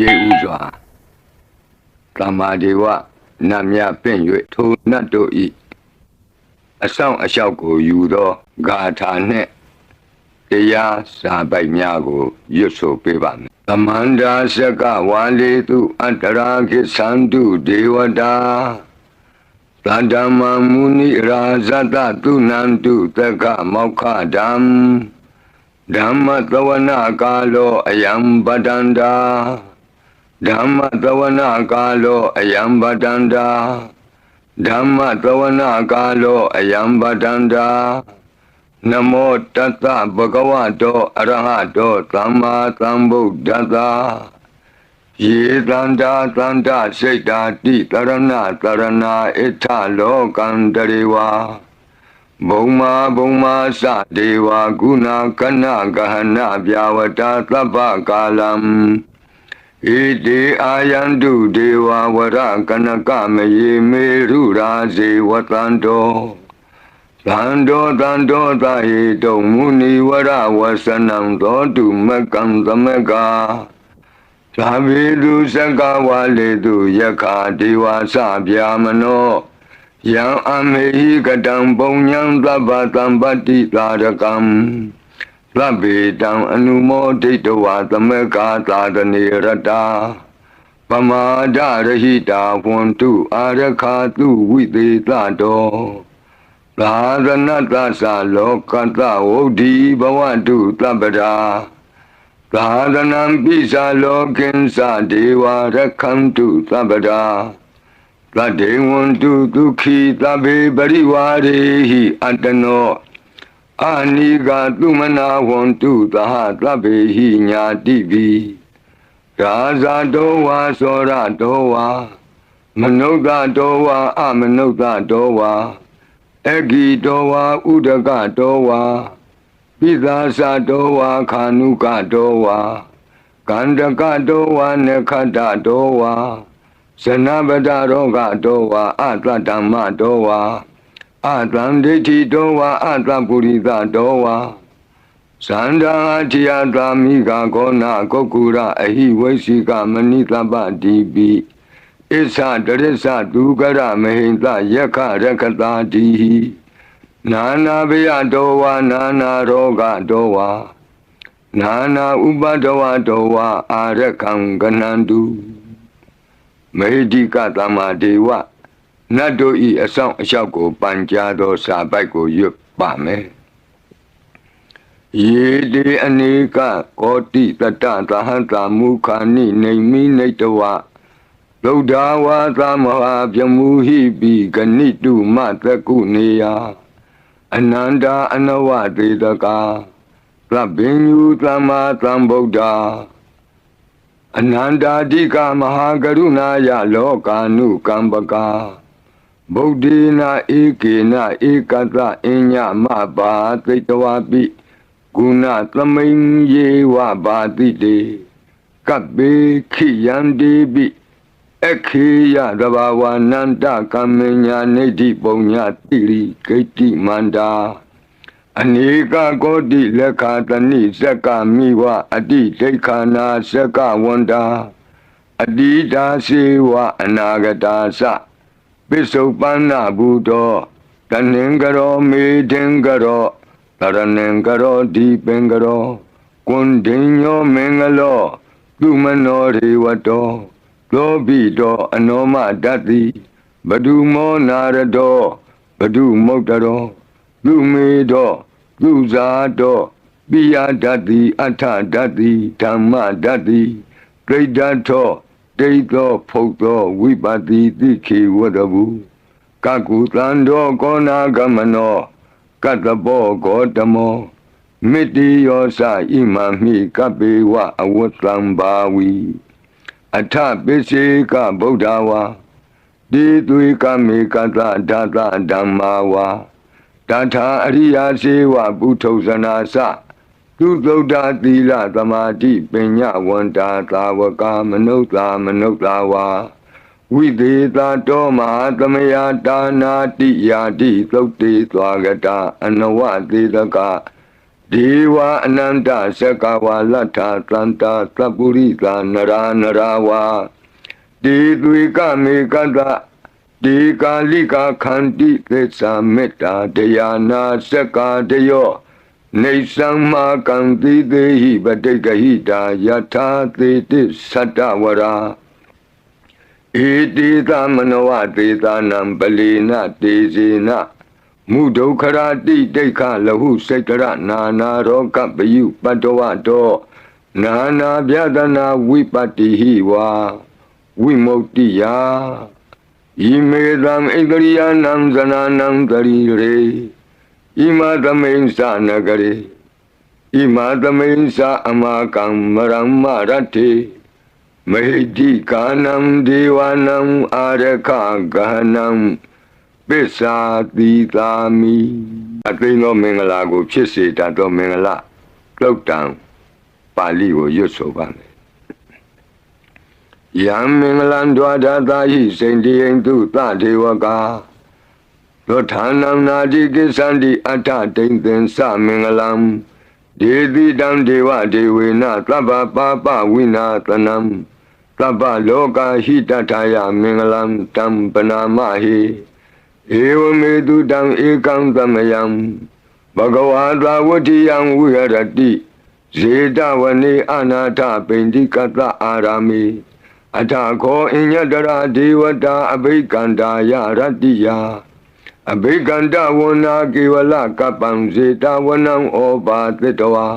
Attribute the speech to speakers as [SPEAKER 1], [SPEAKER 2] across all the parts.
[SPEAKER 1] ရှေးဥစွာသမ္မာဒေဝနတ်မြပင့်၍ထိုနတ်တို့ဤအဆောင်အလျှောက်ကိုယူသောဂါထာနှင့်တရားစာပိုက်များကိုရွတ်ဆိုပေးပါမယ်။သမန္တာစကဝါလေတုအတ္တရာခိသန္တုဒေဝတာသတ္တမမုနိရာဇတသုနန္တုသက္ကမောက္ခဓမ္မဓမ္မသဝနာကာလောအယံပတန္တာဓမ္မသဝနာကာလောအယံပတန္တာဓမ္မသဝနာကာလောအယံပတန္တာနမောတတ္တဗဂဝတောအရဟတောသမ္မာသမ္ဗုဒ္ဓတ္တယေတန္တာသန္တာစိတ်တာတိတရဏတရဏဣထလောကံတရေဝဘုံမာဘုံမာသဒေဝဂုဏကနဂဟနဗျာဝတာသဗ္ဗကာလံဣတိအာယန္တုဒေဝဝရကနကမယေမေရုရာဇေဝတန္တောသန္တောသန္တောသဟိတုမုနိဝရဝဆနံသောတုမကံသမကသာဝေတုစကဝါလေတုယခာဒေဝသဗျာမနောယံအမေဟိကတံပုံညံသဗ္ဗတံပတ္တိသာရကံသဗ္ဗေတံအနုမောဒိတဝါသမကာသာသနေရတာပမာဒရဟိတာဝန္တုအာရခာတုဝိသေသတောသာသနတ္တသလောကတဝုဒ္ဓိဘဝတုသဗ္ဗရာသာသနံပိစာလောကိဉ္စဒေဝရခန္တုသဗ္ဗရာသတ္တေဝန္တုဒုက္ခိသဗ္ဗေပရိဝါရေဟိအတ္တနောအာနိဂသုမနာဝန္တုသဟသဗ္ဗေဟိညာတိပိရာဇတောဝါသောရတောဝါမနုဿတောဝါအမနုဿတောဝါအဂိတောဝါဥဒကတောဝါပိသာသတောဝါခာနုကတောဝါကန္တကတောဝါနခတ္တတောဝါဇနဗဒရောဂတောဝါအတ္တဓမ္မတောဝါအတံဒိဋ္ဌိတောဝါအတ္တပုရိသတောဝါသန္တာတိယသာမိဂကောနာကုက္ကုရအဟိဝိသိကမဏိသဗ္ဗတိပိဣသတရစ္ဆဒုကရမဟိန္တယက္ခရခတာတိနာနာဘယတောဝါနာနာရောဂတောဝါနာနာဥပဒဝတောဝါအာရခံကနန္တုမေဟိကသမ္မာဒေဝနတ်တို့ဤအဆောင်အလျှောက်ကိုပန်ကြားသောစာပိုက်ကိုရွတ်ပါမယ်ယေတိအနိကကောတိတတသဟံတာမုခာနိနေမိနေတဝသုဒ္ဓဝါသမဟာပြမူဟိပိဂဏိတုမသကုနေယအနန္တာအနဝတေတကာသဗ္ဗညုသမ္မာသမ္ဗုဒ္ဓအနန္တာတိကမဟာကရုဏာယလောကာနုကမ္ပကာဗုဒ္ဓေနာဧကေနဧကတအညမဘာသိတဝပိဂုဏသမိန်ယေဝဘာတိတေကပ္ပေခိယံတိပိခေယသဘာဝနန္တကမ္မညာနေတိပုံညာတိရိဂိတိမန္တာအနိကကောတိလက်ခာတဏိဇက်ကမိဝအတိဒိဋ္ဌာနာဇက်ကဝန္တာအတိတာစေဝအနာဂတာသပိစုပန္နဘူတောတဏင်္ဂရောမေဒင်္ဂရောတရဏင်္ဂရောဒီပင်္ဂရောကွန်ဒိညောမင်္ဂလောသူမနောရေဝတောသောဘိတောအနောမတတိဘဒုမောနာရတောဘဒုမုတ်တရောသူမေတောသူဇာတောပိယတတိအထတတိဓမ္မတတိဒိဋ္ဌထောဒိဋ္ဌောဖုတ်သောဝိပတိတိခေဝတဘူကကုသံတောကောနာဂမနောကတ္တဘောဂောတမောမိတိယောသဣမမိကပေဝအဝတ္တံဘာဝီအထပိစေကဗုဒ္ဓဝါတိသွေကမေကတဒါသဓမ္မာဝါတထာအရိယာစေဝပုထုဇနာသသူသုဒ္ဓသီလသမာဓိပညာဝန္တာသာဝကမနုဿာမနုဿာဝါဝိသေသတောမဟာသမယတာနာတိယာတိသုတ်တေသွားကတာအနဝသေတကဒ ဒေဝအနန္တသက္ကဝါလတ္ထသန္တာသပ္ပုရိသနရာနရာဝါတေသွေကမေကတဒေကာလိကာခန္တိသစ္စာမေတ္တာတရားနာစက္ကာတယောနေသံမာကံတိသေဟိပတိကဟိတာယထာသေတိသတ္တဝရာဧတိသမနဝသေသနံပလေနတေဇေနမုဒုက္ခရာတိတိခလဟုစိတ်တရနာနာရောကပယုပတ္တဝတောနာနာဗျဒနာဝိပတ္တိဟိဝါဝိမု ക്തി ယဣမေသံဣန္ဒရိယနံဇနာနံတရိရေဣမသမိန်္စနဂရေဣမသမိန်္စအမကံမရမ္မရတေမဟိတိကာနံဒေဝနံအာရခဂဟနံပစ္စာတိသာမိအသိဉ္သောမင်္ဂလာကိုဖြစ်စေတတ်သောမင်္ဂလာသုတ်တံပါဠိကိုရွတ်ဆိုပါမယ်ယံမင်္ဂလံဒွါဒသာဟိစိန္တိယံသူသဒေဝကာသောဌာနံနာတိကိသန္တိအတ္ထတိန်သင်္စမင်္ဂလံဒေတိတံဒေဝဒေဝေနသဗ္ဗပါပဝိနာသနံသဗ္ဗလောကဟိတထာယမင်္ဂလံတံပနာမဟိဧဝမေတုတံဧကံသမယံဘဂဝါသဝတ္တိယံဝိဟရတိဇေတဝနေအနာထပိန္တိကတအာရာမေအထခောအညတရာဒေဝတာအဘိကန္တာယရတ္တိယအဘိကန္တဝနာကေဝလကပ္ပံဇေတဝနံဩဘာသတ္တဝါ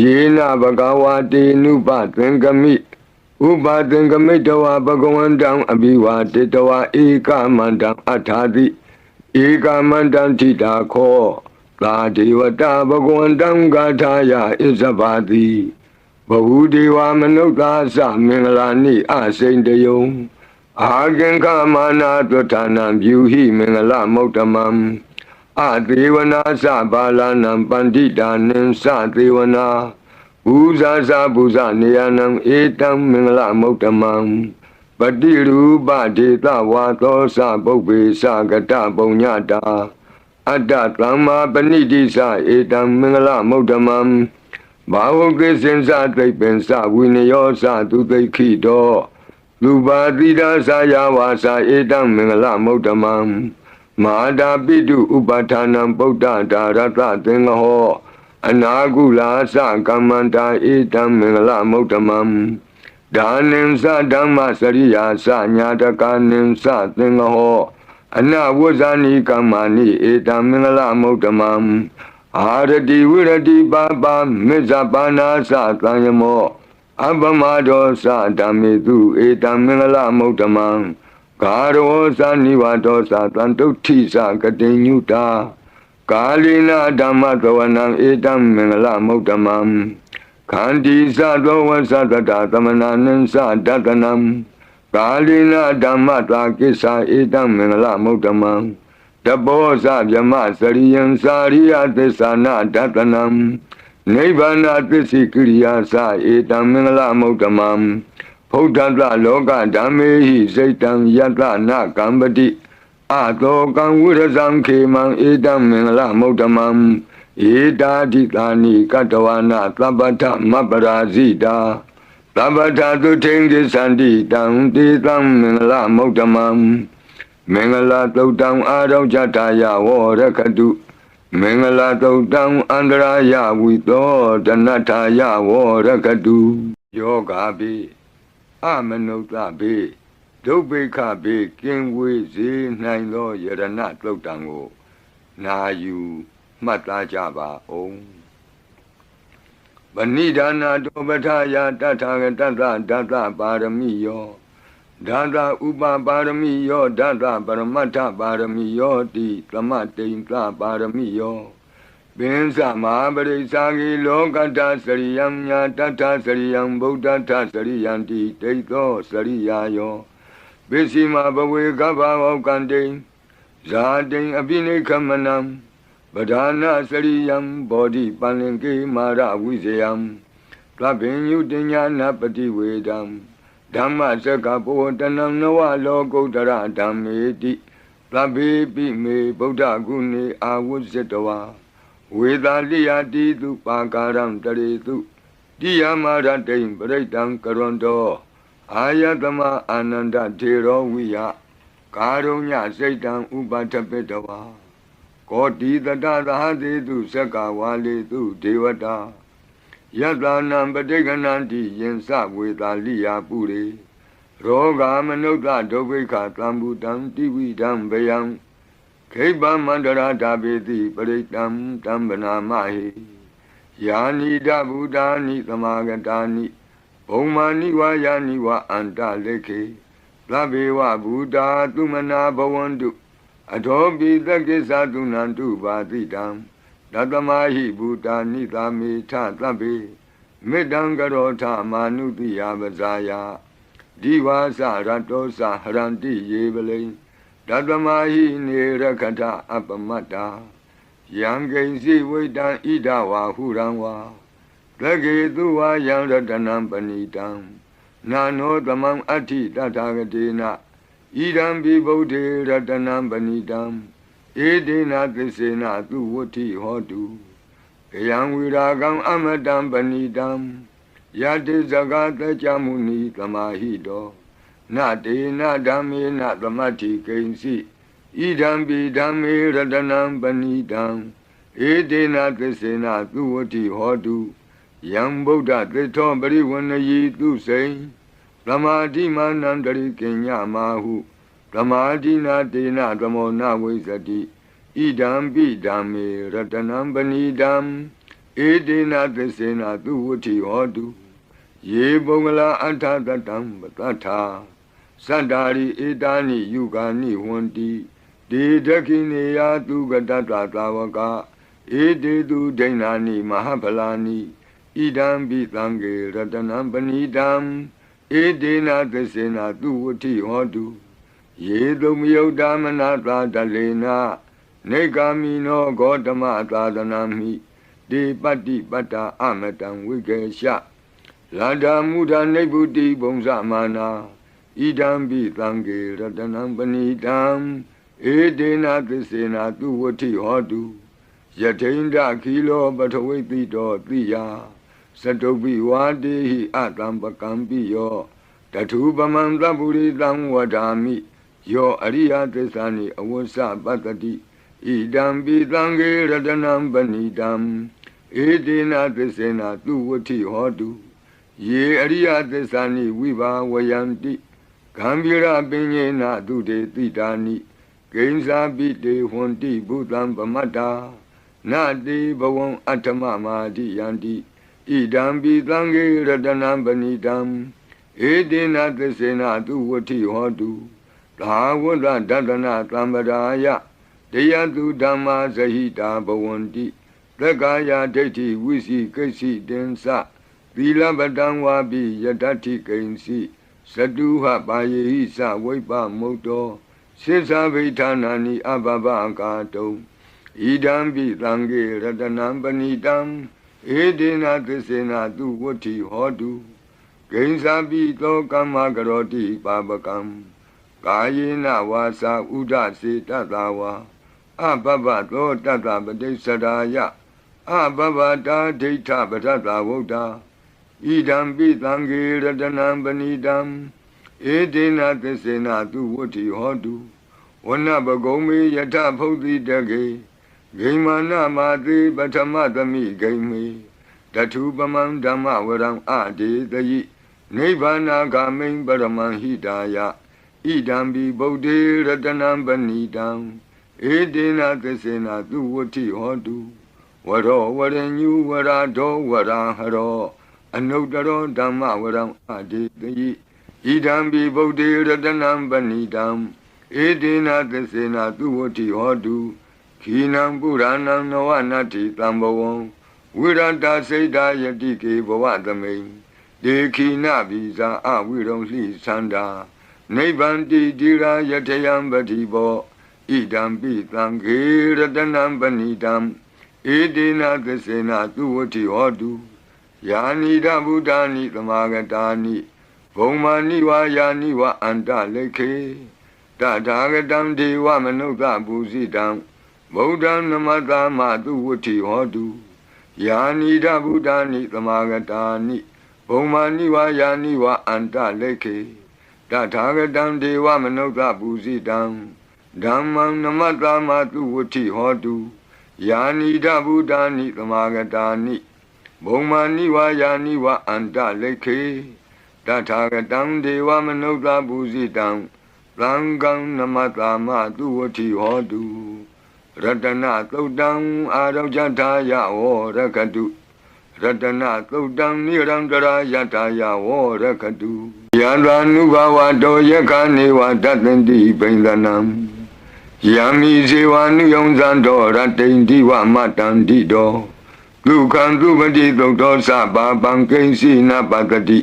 [SPEAKER 1] ယေနဘဂဝါတေနုပသင်္ကမိဥပသင်္ကမိတဝါဘဂဝန္တံအဘိဝါတေတဝါဧကမန္တံအထာတိဧကမန္တံထိတာခောသာဒေဝတာဘဂဝန္တံဂါထာယဣဇဘာတိဘဝုဒေဝမနုဿာသမင်္ဂလာနိအစိန်တယုံအာကင်္ခမာနာသွဋ္ဌာနံပြုဟိမင်္ဂလမௌတမံအသေဝနာသဘာလနံပန္တိတာနင်္စသေဝနာဘူဇာသဘူဇနေယနံဧတံမင်္ဂလမௌတမံပတိရူပဒေသဝါသောသပုပ္ပေသကတပုညတာအတ္တသမ္မာပဏိတိသဧတံမင်္ဂလမௌတမံဘာဝကိစင်္စသိပ္ပင်္စဝိနယောသသူသိခိတောလူပါတိဒါသယာဝါစာဧတံမင်္ဂလမௌတမံမဟာတာပိတုဥပဌာနံဗုဒ္ဓဒါရတသင်္ဃဟောအနာကုလာသကမ္မန္တာဧတံမင်္ဂလမௌတမံဒါနင်္စဓမ္မစရိယာသညာတကနင်္စသင်္ဃဟောအနဝဇာနိကမ္မာနိဧတံမင်္ဂလမௌတမံအာရတိဝိရတိပါပါမေဇပါနာသသံယမောအပမဒောသဓမ္မေတုဧတံမင်္ဂလမௌတမံဂါရောသနိဝတောသတံတုဋ္ဌိသကတိညုတာကာလိနာဓမ္မသဝနံဧတံမင်္ဂလမௌတမံခန္တီသသောဝသတတသမနာနင်္စဒတနံကာလိနာဓမ္မတာကိစ္ဆာဧတံမင်္ဂလမௌတမံတဘောဇဗြမစရိယံစာရိယသစ္ဆာနာဒတနံနိဗ္ဗာနသစ္စိကိရိယာသဧတံမင်္ဂလမௌတမံဘုဒ္ဓတလောကဓမ္မေဟိစိတ်တံယတနာကံပတိအတောကံဝိရဇံခေမံဧတံမင်္ဂလမௌတမံဧတာဓိတာနိကတဝနာသဗ္ဗထမပရာဇိတာသဗ္ဗထသုထိန်ကိသန္တိတံတေတံမင်္ဂလမௌတမံမင်္ဂလာသုတ်တံအာရောဇတာယဝရခတုမင်္ဂလာသုတ်တံအန္တရာယဝိသောတနထာယဝရခတုယောဂါပိအမနုဿပိဒုဗ္ဗေခပိကင်ဝေစေနိုင်သောယရဏသုတ်တံကိုနာယူမှတ်သားကြပါအောင်ဗဏိဒါနာတောပဋ္ဌာယတထာဂတသဒသပါရမိယောဒါသဥပပါရမိယောဒါသပရမတ္ထပါရမိယောတိသမတိန်သပါရမိယောပင်စမဟာပရိစ္ဆာဂေလောကတ္တစရိယံညာတတ္ထစရိယံဗုဒ္ဓတ္ထစရိယံတိဒိဋ္ဌောစရိယာယောပစ္စည်းမဘဝေကဗ္ဗဝကံတိဇာတိအပိနိခမနံပဒာနာစရိယံဘောဓိပန္လင်ကေမာရဝိဇယံသဗ္ဗညုတညာနာပတိဝေဒံဓမ္မစကဘောတနံနဝလောကုတ္တရဓမ္မေတိသဗ္ဗေပိမေဗုဒ္ဓဂုဏေအာဝုဇ္ဇတဝါဝ ဝေသာလိယတိတုပါကာရံတရေတုတိယမရတိံပရိတံကရွန်တောအာယတမအာနန္ဒထေရောဝိယကာရုညစိတ်တံဥပထပိတဝါကောတိတတသဟတိတုသက္ကဝါလေတုဒေဝတာယတနံပဋိက္ခဏန္တိယင်္စဝေသာလိယပုရိရောဂာမနုဿဒုဗ္ဗိခသံဘူတံတိဝိဒံဗယံခိဗ္ဗမန္တရာဓာပေတိပရိတံတံဗနာမဟိယာနိဒဗုဒ္ဓာနိသမာဂတာနိဘုံမာနိဝါယာနိဝအန္တလေခေသဗ္ဗေဝဗုဒ္ဓသုမနာဘဝန္တုအထောပိသက္ကိသသုနန္တုပါတိတံတတမဟိဗုဒ္ဓာနိသာမေထသဗ္ဗေမေတ္တံကရောထမာနုတိယပဇာယဒီဝါစရတောစဟရန္တိယေပလိတတမဟိနေရခထအပမတ္တာယံကိဉ္စီဝိတံဣဒဝါဟုရံဝါသကေတုဝါယံရတနံပဏိတံနာနောသမံအဋ္ဌိတထာဂတေနဣဒံပိဗုဒ္ဓေရတနံပဏိတံဧဒေနသစ္စေနသူဝဋ္ဌိဟောတုကယံဝိရာကံအမတံပဏိတံယတိဇဂတကြမုနိသမာဟိတောနတေနဓမ္မေနသမတ္ထိကိဉ္စီဣဒံပိဓမ္မေရတနံပဏိတံဧဒေနသစ္စေနသူဝဋ္ဌိဟောတုယံဗုဒ္ဓသစ္ထောပရိဝဏယီသူစိံသမာဓိမာနံတရိကိညမာဟုသမာဓိနာတေနသမောနဝိဇ္ဇတိဣဒံပိဓမ္မေရတနံပဏိတံဧဒေနသစ္စေနသူဝဋ္ဌိဟောတုယေပုဂ္ဂလာအထတတံပတ္ထာသတ္တာရိဧတာနိယုဂာနိဝန္တိဒေဒခိနေယသူကတတသာဝကဧတေတုဒိဏာနိမဟာဖလာနိဣဒံပိသံဃေရတနံပဏိတံဧဒေနသစ္စေနသူဝဋ္ဌိဟောတုယေတုမယုတ်တမနာသာတလေနနေဂာမိနောဂေါတမသာသနာမိဒေပတ္တိပတ္တာအမတံဝိကေရှလန္ဒာမုဒနိဗ္ဗုတိဘုံဇမာနာဣဒံပိသံဃေရတနံပဏိတံဧဒေနသစ္စေနသူဝဋ္ဌိဟောတုယထိန္ဒခိလောပထဝိတိတောတိယသတုပိဝါတေဟိအတံပကံပိယောတထုပမံသဗ္ဗုရိတံဝဒာမိယောအရိယသစ္စာနိအဝစ္စပတ္တိဣဒံပိသံဃေရတနံပဏိတံဧဒေနသစ္စေနသူဝဋ္ဌိဟောတုယေအရိယသစ္စာနိဝိဘာဝယန္တိဂံဗီရပညေနသူတေတိတာနိကိဉ္စာပိတေဟွန်တိဘုသံပမတ္တာနတေဘဝံအဋ္ဌမမာတိယန္တိဣဒံပိသံဃေရတနံပဏိတံဧဒေနသစ္စေနသူဝဋ္ဌိဟောတုသာဝတ္တဒတနာသံပဒါယတရားသူဓမ္မာဇဟိတာဘဝန္တိသက္ကာယဒိဋ္ဌိဝိစီကိစ္စိတင်္စသီလပတံဝါပိယတ္ထိကိဉ္စီသတုဟပါယေဟိသဝိပ္ပမုတ်တောစိစ္ဆာဗိဌာနာနိအဘဘကာတုံဣဒံပိသံဃေရတနံပဏိတံဧဒေနသစ္စေနသူဝဋ္ဌိဟောတုကိဉ္စာပိသောကမ္မကရောတိပါပကံကာယေနဝါစာဥဒစေတတဝါအဘဘသောတတပတိစ္ဆရာယအဘဘတာဒိဋ္ဌပထတဝုဒ္ဓဣဒံပိသံဃေရတနံပဏိတံဧဒေနသစ္စေနသူဝဋ္ဌိဟောတုဝနပဂုံမေယထဖုတ်တိတကေဂိမာနမာတိပထမသမိဂိမေတထုပမံဓမ္မဝရံအဒေတယိနိဗ္ဗာနာဂမိံပရမံဟိတာယဣဒံပိဗုဒ္ဓေရတနံပဏိတံဧဒေနသစ္စေနသူဝဋ္ဌိဟောတုဝရောဝရညုဝရာဒောဝရာဟရောအနုတ္တရောဓမ္မဝရံအဒေတယိဣဒံပိဗုဒ္ဓေရတနံပဏိတံဧဒေနသစ္စေနသူဝဋ္ဌိဟောတုခိနံပုရဏံနဝနတ္ထိတံဘဝံဝိရတစိတ်တာယတိကေဘဝသမိန်ဒေခိနဗိဇာအဝိရုံလှိသန္တာနိဗ္ဗန္တိတိရာယထယံပတိဘောဣဒံပိသံဃေရတနံပဏိတံဧဒေနသစ္စေနသူဝဋ္ဌိဟောတုယာနိဒဗုဒ္ဓာနိသမာဂတာနိဘုံမာနိဝါယာနိဝအန္တလိခေတထာဂတံဒေဝမနုဿပူဇိတံ ဗုဒ္ဓံနမတာမသူဝတိဟောတုယာနိဒဗုဒ္ဓာနိသမာဂတာနိဘုံမာနိဝါယာနိဝါအန္တလိခေတထာဂတံဒေဝမနုဿပူဇိတံဓမ္မံနမတာမသူဝတိဟောတုယာနိဒဗုဒ္ဓာနိသမာဂတာနိဘုံမာနိဝါယာနိဝါအန္တလိခေတထာဂတံဒေဝမနုဿပူဇိတံသံဃံနမတာမသူဝတိဟောတုရတနာသုတ်တံအာရောဇထာယဝရကတုရတနာသုတ်တံနိရံတရာယထာယဝရကတုယန္တာနုဘဝတောယခာနေဝတတန္တိပိန္ဒနံယံမိဇေဝနုယုံဇံတောရတိန္တိဝမတန္တိတောဒုက္ခံသူပတိသုတ်တောသဗ္ဗပံကိဉ္စီနပတတိ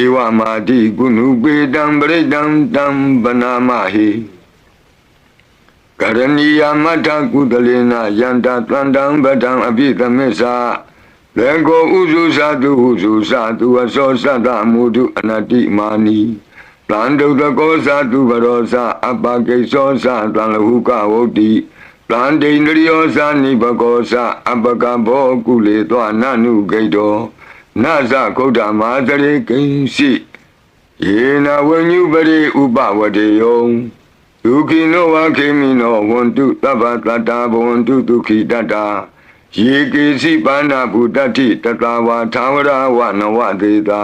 [SPEAKER 1] ဧဝမာတိကုဏုပေတံပရိတံတံပနာမဟိကရဏီယမတ္ထကုတလေနယန္တသန္တံပတံအပိသမစ္ဆာလေကိုဥစုသတုဥစုသတုအသောသတ္တမုဒုအနတိမာနီတံဒုတကောသတုဘရောသအပကိသောသတံလဟုကဝုတ္တိတံဒိန္ဒရိယောသနိဘကောသအပကဘောကုလေသောနနုဂိတောနသကုဋ္ဌမာသရေကိဉ္စီယေနဝဉ္ညုပရိဥပဝတေယောဒုခိနောဝခေမိနောဝန္တုသဗ္ဗတတ္တာဘဝန္တုဒုခိတတ္တာယေကေစီပါဏဗုဒ္ဓတိတတဝါသာဝရဝနဝတေတာ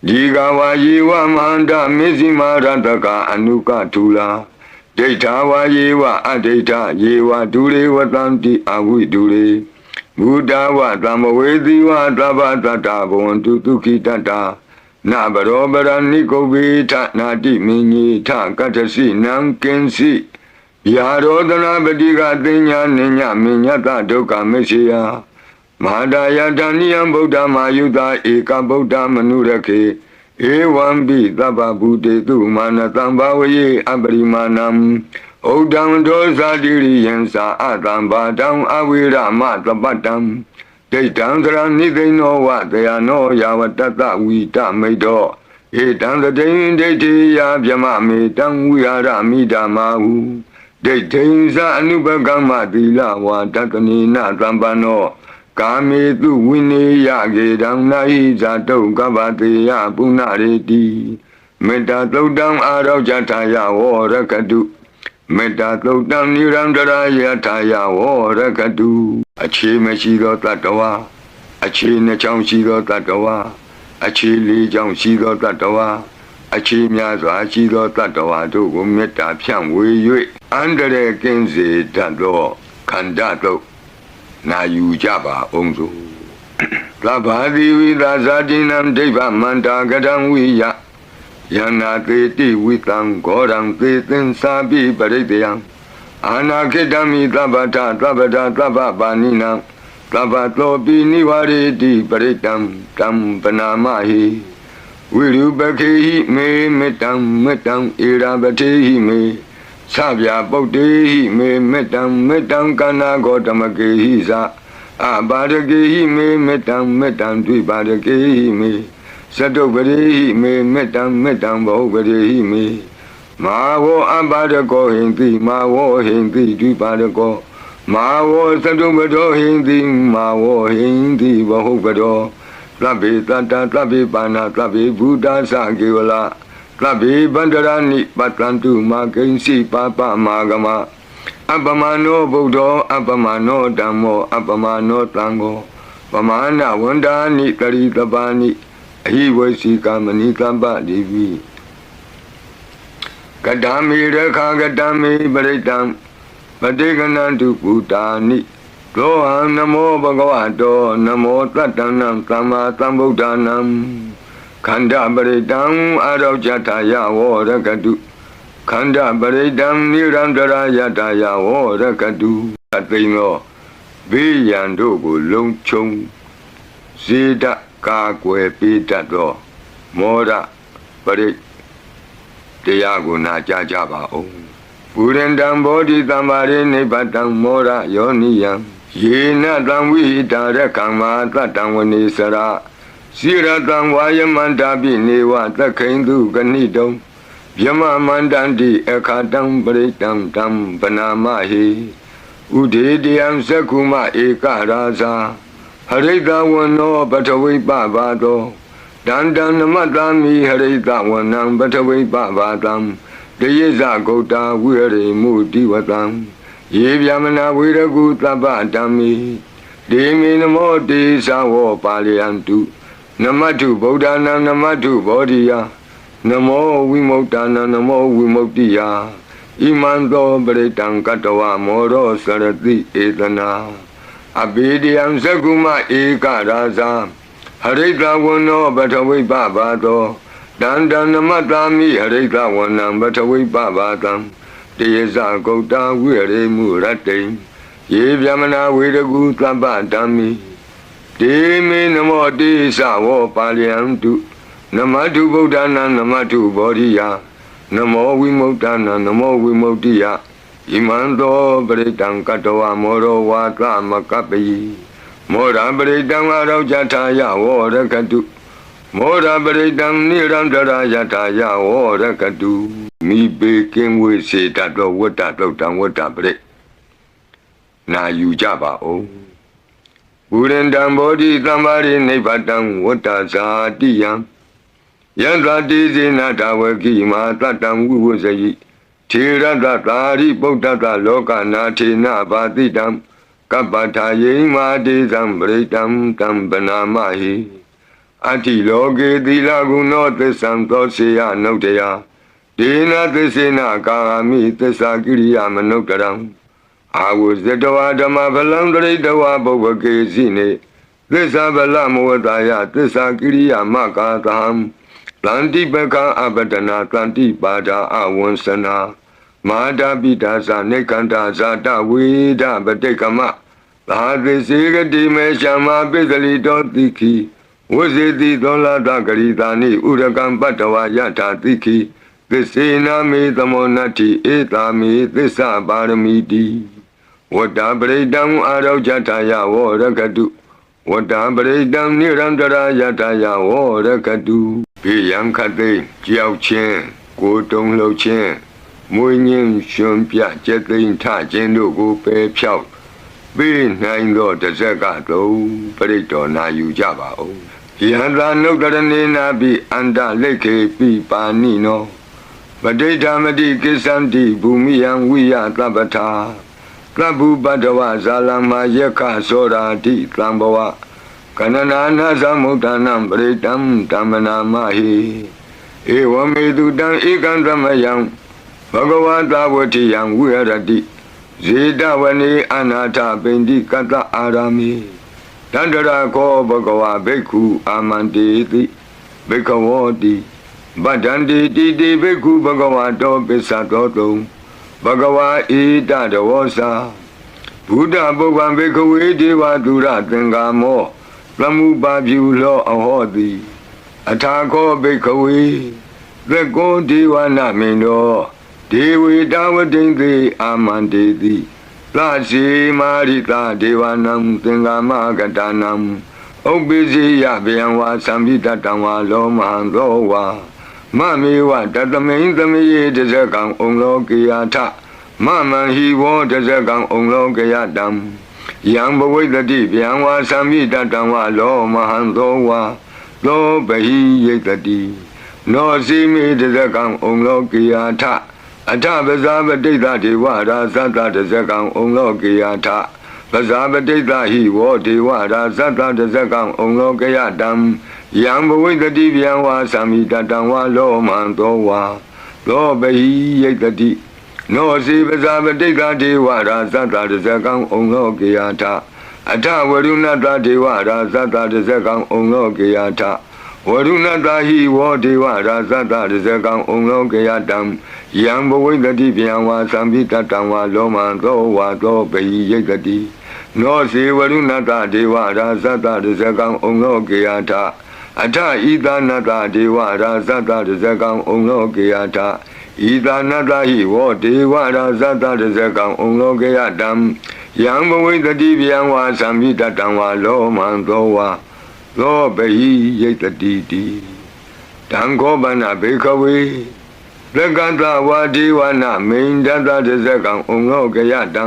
[SPEAKER 1] ဒီကဝါယေဝမန္တမေဇိမာရတကအနုကထူလာဒိဋ္ဌာဝါယေဝအဒိဋ္ဌယေဝဒုရေဝတံတိအဝိဒုရေဘုဒ္ဓဝသမ္မဝေတိဝသဗ္ဗတတ္တာဘဝန္တုဒုခိတတ္တာနဘရောပရဏိကုဗ္ဗေထနာတိမင်းကြီးထကတ္ထစီနံကင်းစီယာရောဒနာပတိကသိညာနိညမညတဒုက္ခမရှိယမဟာဒယတဏိယံဗုဒ္ဓမာယုတာဧကဗုဒ္ဓမနုရခေဧဝံပိသဗ္ဗဗုတေတုမာနတံဘာဝယေအပရိမာဏံဩဒံဒောဇာတိရိယံသာအတံဘာတံအဝိရမသပတံဒိဋ္ဌံသရဏိသိဏောဝတယနောယာဝတတဝိတမိတ်တောဧတံတတိဒိဋ္ဌိယဗျမမေတံဝိဟာရမိဓမ္မာဟုဒိဋ္ဌိသအနုပကမ္မသီလဝါတတနိနသံပန္နောကာမေတုဝိနေယကေတံနာဟိဇာတုကဗ္ဗတေယပုဏ္ဏရေတိမေတ္တာသုတ်တံအာရောဇထာယဝရကတုမေတ္တာသုတ်တံနိရံတရာယထာယဝရကတုအခြေမရှိသောတတ္တဝါအခြေနှစ်ချောင်းရှိသောတတ္တဝါအခြေလေးချောင်းရှိသောတတ္တဝါအခြေများစွာရှိသောတတ္တဝါတို့ကိုမေတ္တာဖြန့်ဝေ၍အန္တရာယ်ကင်းစေတတ်သောခန္ဓာတို့နာယူကြပါအောင်စို့သဗ္ဗတိဝိသဇာတိနံဒိဗ္ဗမန္တာကတံဝိယယနာသေတိဝိတံဂောရံသေသင်္သာပိပရိတယံအာနာခိတမိသဗ္ဗတသဗ္ဗတာသဗ္ဗပါဏိနံသဗ္ဗတောပိနိဝရေတိပရိတံတံပနာမဟိဝိရုပခေဟိမေမေတ္တံမေတ္တံဧရာပတိဟိမေသဗျာပုတ်တေဟိမေမေတ္တံမေတ္တံကနာဂောတမကေဟိသအပါရကေဟိမေမေတ္တံမေတ္တံဒွိပါရကေဟိမေသတုပရိဟိမေမေတ္တံမေတ္တံဘောပရိဟိမေမာဝောအပါရကောဟိန္တိမာဝောဟိန္တိဒွိပါရကောမာဝောသတုပတောဟိန္တိမာဝောဟိန္တိဘောပတောသဗ္ဗေတတ္တသဗ္ဗေပါဏသဗ္ဗေဘုဒ္ဓသကေဝလသဗ္ဗေဗန္တရဏိပတ္တံတုမာကိဉ္စီပါပမာဂမအပမနောဗုဒ္ဓောအပမနောဓမ္မောအပမနောသံဃောပမာဏဝန္ဒာနိတရိတပါဏိအဟိဝေစီကမဏိတပ္ပတိဝိကတ္တမေရခာကတ္တမေပရိတံပတိကနံတုပုတာနိသောဟံနမောဘဂဝတောနမောတတ္တနံသမ္မာသမ္ဗုဒ္ဓနာခန္ဓာပရိတံအာရောဇထာယဝရကတုခန္ဓာပရိတံနိရန္တရာယထာယဝရကတုအသိင်သောဘေးရန်တို့ကိုလုံခြုံစေတကာကွယ်ပေးတတ်သောမောရပရိတရားကိုနာကြားကြပါဦးပုရိန္တံဘောဓိသမ္မာရိနိဗ္ဗတံမောရယောနိယံယေနတံဝိတာရကမ္မာတတံဝနေစရာစိရတံဝါယမန္တာပိနေဝသခိန္တုကဏိတုံဗျမမန္တန္တိအခါတံပရိတံတံပနာမဟိ ဥဒေတယံသက္ကုမဧကရာဇာဟရိတဝနောပထဝိပဘာသောဒန္တံနမတ္တမိဟရိတဝနံပထဝိပဘာတံတယေဇဂௌတာဝိရိမုတိဝတံယေဗျမနာဝိရကုသဗ္ဗဓမ္မိဒေမိနမောတေသဝောပါလယန္တုနမတ္ထုဗုဒ္ဓနာနမတ္ထုဘောဓိယနမောဝိမု ക്ത နာနမောဝိမု ക്തി ယဣမံသောပရိတံကတဝမောရောစရတိဧတနာအဘိဓိယံသက္ကုမဧကရာဇာဟရိတဝနောပထဝိပဘာသောဒန္တံနမတ္တာမိဟရိတဝနံပထဝိပဘာတံတယေဇဂௌတာဝိရိမုရတ္တိယေဗျမနာဝေရကုသဗ္ဗဓမ္မိဒေမေနမောတေသဝောပါလယန္တုနမတ္ထုဗုဒ္ဓနာနမတ္ထုဘောဓိယနမောဝိမု ക്ത နာနမောဝိမု ക്തി ယဣမံသောပရိတံကတဝမောရောဝါသမကပ္ပိမောရပရိတံအရောကြထာယဝောရကတုမောရပရိတံနိရန္တရာယထာယဝောရကတုမိဘေကင်းဝေစေတတော်ဝတ္တတုတ်တံဝတ္တပရိနာယူကြပါဦးပုရိန္တံဘောဓိသမ္မာရိနိဗ္ဗတံဝတ္တဇာတိယံယန္တတိဇေနတဝကိမာတတံဝိဝဇယိထေရတသာရိပုတ္တတလောကနာထေနဘာတိတံကပ္ပထာယိမာတေဇံပရိတံတံပနာမဟိအတ္တိလောကေသီလဂုဏောသစ္ဆံသောစေယနုတ္တယဒေနသစ္စေနကာမိသစ္စာကိရိယာမနုတ္တရံအာဝဇတဝဓမ္မဗလံတရိတဝဘုဗ္ဗကေစီနေသစ္စာဗလမဝတယသစ္စာကိရိယာမကာသံတန္တိပကံအပတနာတန္တိပါဒာအဝံစနာမာတာပိတာဇာနေကန္တာဇာတဝေဒပတိကမသာသစေကတိမေရှမပိစလိတောတိခိဝဇေတိသောလာတဂရိတာနိဥရကံပတ္တဝယထာတိခိသစ္စေနာမေသမောနတ္တိဧတာမေသစ္စာပါရမီတိဝတ္တပရိတံအာရောကြထာယဝောရကတုဝတ္တပရိတံနိရန္တရာယထာယဝောရကတုဘေယံခတိကြောက်ချင်းကိုတုံလှုပ်ချင်းမွေးငင်းရှင်ပြကျက်သိမ်းထခြင်းတို့ကိုပယ်ဖြောက်ပေးနိုင်သောတဇက်ကသုံးပရိတော်နာယူကြပါဦးယန္တာနုတ္တရဏေနာပိအန္တလိခေပိပါဏိနောပဋိဋ္ဌာမတိကိစ္ဆန္တိဘူမိယံဝိယသဗ္ဗထာသဗ္ဗုပတ္တဝဇာလမယက္ခသောရာတိသံဘဝကနနာနာသမုဒ္ဒနံပရိတံဓမ္မနာမဟိဧဝမေတုတံဧကံသမယံဘဂဝတာဝတိယံဝိရတိဇေတဝနေအနာထပိန္တိကတ္တအာရမိတန္တရာခောဘဂဝဘိက္ခုအာမန္တေတိဘိက္ခဝောတိဗဒ္ဒန္တိတိတိဘိက္ခုဘဂဝတောပစ္စတောတုံဘဂဝါဣတတဝောစာဘုဒ္ဓပုဗ္ဗံဘိက္ခဝေဒေဝသူရသင်္ကာမောသမုပါပြုလောအဟောတိအထာခောဘိက္ခဝေသက္ကောဒေဝနာမိန်တောဒေဝေတဝတိံသေအာမန္တေတိသစီမာရိတာဒေဝနံသင်္ကာမကတနံဥပ္ပိစီယဗျံဝါသံပိတတံဝါလောမဟံသောဝါမမေဝတတမိန်သမယေတဇကံဩလောကေယထမမံဟိဝောတဇကံဩလောကေယတံယံဘဝိတတိဗျံဝါသံပိတတံဝါလောမဟံသောဝါသောဘဟိယိတတိနောစီမေတဇကံဩလောကေယထအထပဇာပတိတ္တဒေဝရာဇတတဇကံဩလောကေယထပဇာပတိတ္တဟိဝောဒေဝရာဇတတဇကံဩလောကေယတံယံဘဝိတတိဗျံဝါသံမိတတံဝါလောမံသောဝါသောဘဟိယိတတိနောစီပဇာပတိတ္တဒေဝရာဇတတဇကံဩလောကေယထအထဝရုဏတဒေဝရာဇတတဇကံဩလောကေယထဝရုဏတဟိဝောဒေဝရာဇတတဇကံဩလောကေယတံယံဘဝိတတိဗျံဝါသံပိတတံဝါလောမံသောဝါသောဘဟိယိတတိနောစီဝရုဏတဒေဝရာဇတတဇကံဩလောကေယထအထဣသနတဒေဝရာဇတတဇကံဩလောကေယထဣသနတဟိဝောဒေဝရာဇတတဇကံဩလောကေယတံယံဘဝိတတိဗျံဝါသံပိတတံဝါလောမံသောဝါသောဘဟိယိတတိတိတံခောပနဘေခဝေသက္ကတဝါဒေဝနာမိန်တတတဇကံဩလောကေယတံ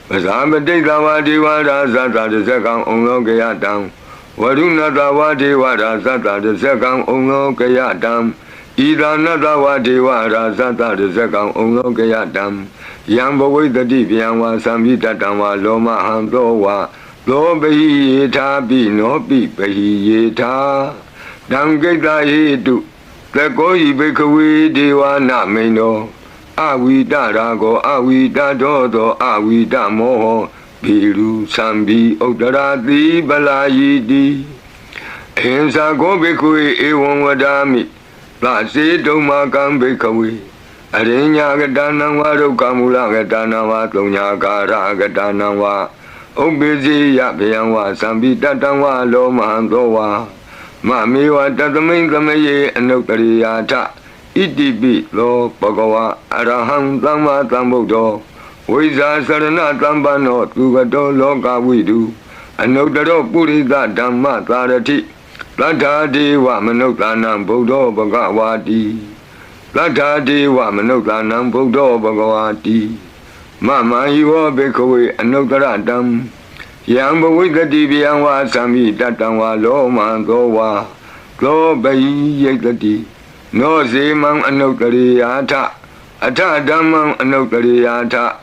[SPEAKER 1] Pasabaditava Devada Zata the second Unlokayatam, Varunatava Devada Zata the second Unlokayatam, Idanatava Devada Zata the second Unlokayatam, Yambawi the Divyama Samvitatamwa Loma Handowa, Lo Behita be no be Behita, Dangeta Hidu, the Goi Bekawi Dewana Meno. Awida rago, awida dodo, awida moho, biru sambi odarati balayidi. Hensa go bekui ewon wadami, lasi doma kam bekawi. Arinya gadana wa rokamula gadana wa tonya kara gadana wa. Obezi yapiyan wa sambi tatan wa lo mahando wa. Mami wa tatamin kamaye anotariyata. Itibi lo Bhagava Araham Dhamma Dhammuddho Visa Sarana Dhamma Tugato Loka Vidu Anodaro Purita Dhamma Tharati Latha Deva Manuktanam Buddho Bhagavati Latha Deva Manuktanam Buddho Bhagavati Mama Hiva Bhikkhave Anodara Dham Yamba Vikati Vyamva Sami Tatamva Lo Mandova Lo Bayi Yekati No Zemang Anotariyata, Ata Dhammang Anotariyata,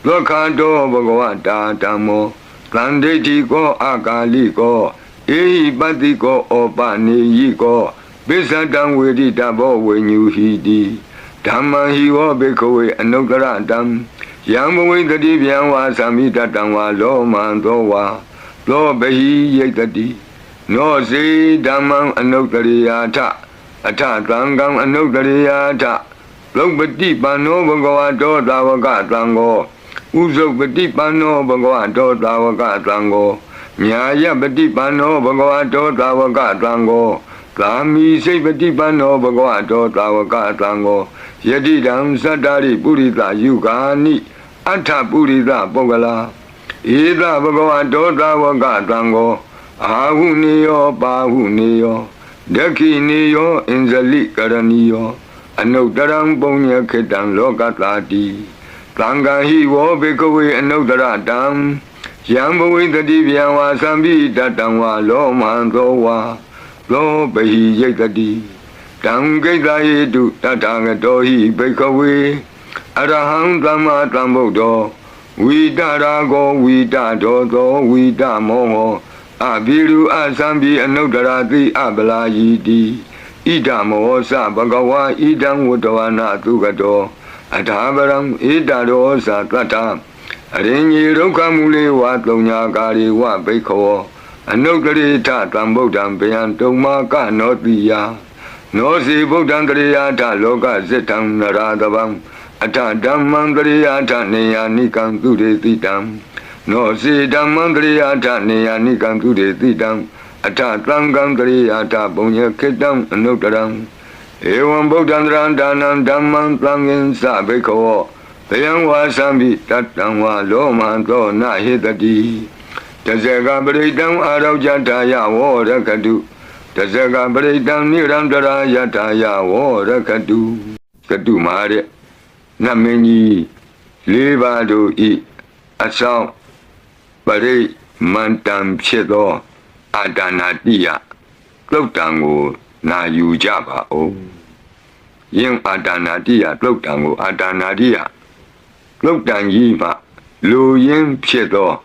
[SPEAKER 1] Lokanto Bhagavata Dhammo, Tandeti Ko Akali Ko, Ehi Bati Ko Opani Ko, Bisadam Vedi Dabo when you hidi, Dhamma Hiva Bhikkhave Anotara Dham, Yambawi the Divyamva Samita Dhamma Lo Mandova, Lo Behi Yekati, No Se Dhammang Anotariyata. Ata Tangam Anotariyata, Lokpati Pano Bhagavato Davaka Tango, Usopati Pano Bhagavato Davaka Tango, Nyaya Pati Pano Bhagavato Davaka Tango, Kami Sepati Pano Bhagavato Davaka Tango, Yadidam Satari Purita Yukani, Ata Purita Pogala, Ida Bhagavato Davaka Tango, Ahuniyo Bahuniyo. Daki niyo inzali karaniyo, Anotarang Punya Ketan Lokatati, Tanga Hivo Bhikkhave Anotaradam, Yambawi the Divyamva Sambi Tatamva Lo Mandova, Lo Behi Yekati, Tangeta Yedu Tatangatohi Bhikkhave, Araham Dhamma Dhammuddho, Vida Rago, Vida Dodo, Vida Moho, Abiru Asambi Anotarati Abalayidi Ida Mohosa Bhagava Idam Uttavana Tugato Atabaram Ida Rosa Tata Arinyi Rokamule Watonya Kari Wa Bhikkhavo Anotarita Tambodam Payantoma Ka Notiya Nosi Buddham Triyata Loka Zitam Naradabam Ata Dhammam Triyata Neyanikam Tudetitam No si Dhammandriyata Neyanikam Tudetitam Ata Tangandriyata Punya Ketam Anotaram Evam Buddhandran Dhanam Dhammam Tangin Sa Bhikkhavo Payamva Sambi Tatamva Lomanto Nahitati Taseka Paritam Araujataya Vorakatu Taseka Paritam Nirantara Yataya Vorakatu Katu Mare Nameni Levado I Asam Pari Mantam Chedo Adanatiya Klotango Na Yujaba O Yin Adanatiya Klotango Adanatiya Klotan Yiva Lo Yin Chedo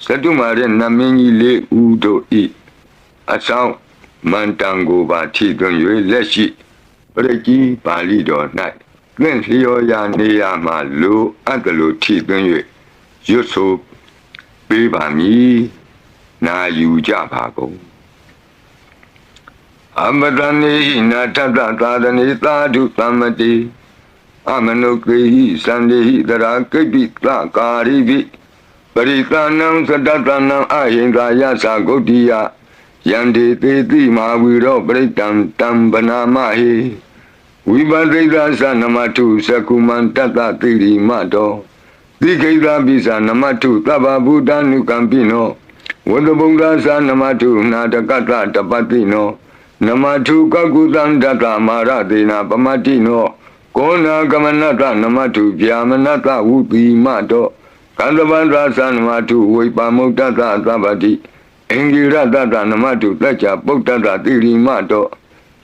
[SPEAKER 1] Satumare Nameni Le Udo I Asam Mantango Bati Dunyo Leshi Reki Palido Night Glen Hioya Neyama Lo Adalo Ti Dunyo Yuso Bibami Na Yujabago Amadani Natata Tadani Tadu Tamati Amanoki Sandi Darakabi Karibi Paritanam Sadatanam Ahinda Yasa Godia Yandi Teti Mawiro Britam Tambana Mahi Vibadrida Sanamatu Sakuman Tata Tiri Mato Dikeda Bisa Namatu Taba Buddha Nukampino Wadabunga Sanamatu Natakata Tapatino Namatu Kakutan Data Maratina Pamatino Kona Gamanata Namatu Vyamanata Uti Mato ကန္တဗန္ဒသနမတုဝိပါမုတ်တသသဗ္ဗတိအင်္ဂိရတတနမတုတ္ကြပုတ္တတတိရိမတော